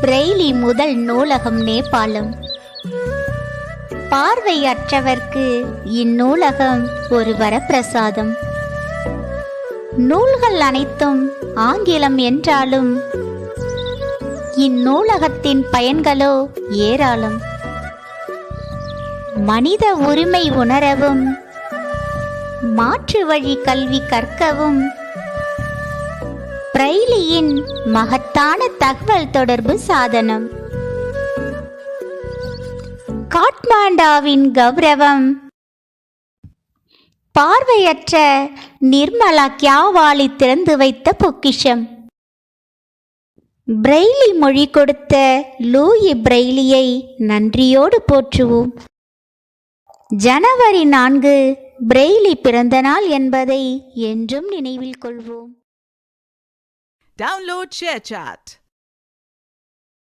Braille முதல் நூலகம் நேபாளம். பார்வையற்றவர்க்கு இந்நூலகம் ஒரு வரப்பிரசாதம். நூல்கள் அனைத்தும் ஆங்கிலம் என்றாலும் இந்நூலகத்தின் பயன்களோ ஏராளம். மனித உரிமை உணரவும், மாற்று வழி கல்வி கற்கவும் பிரெய்லியின் மகத்தான தகவல் தொடர்பு சாதனம். காட்மாண்டாவின் கௌரவம். பார்வையற்ற நிர்மலா கியாவாலி திறந்து வைத்த பொக்கிஷம். பிரெய்லி மொழி கொடுத்த லூயி பிரெய்லியை நன்றியோடு போற்றுவோம். ஜனவரி 4 பிரெய்லி பிறந்த நாள் என்பதை என்றும் நினைவில் கொள்வோம். Download ShareChat.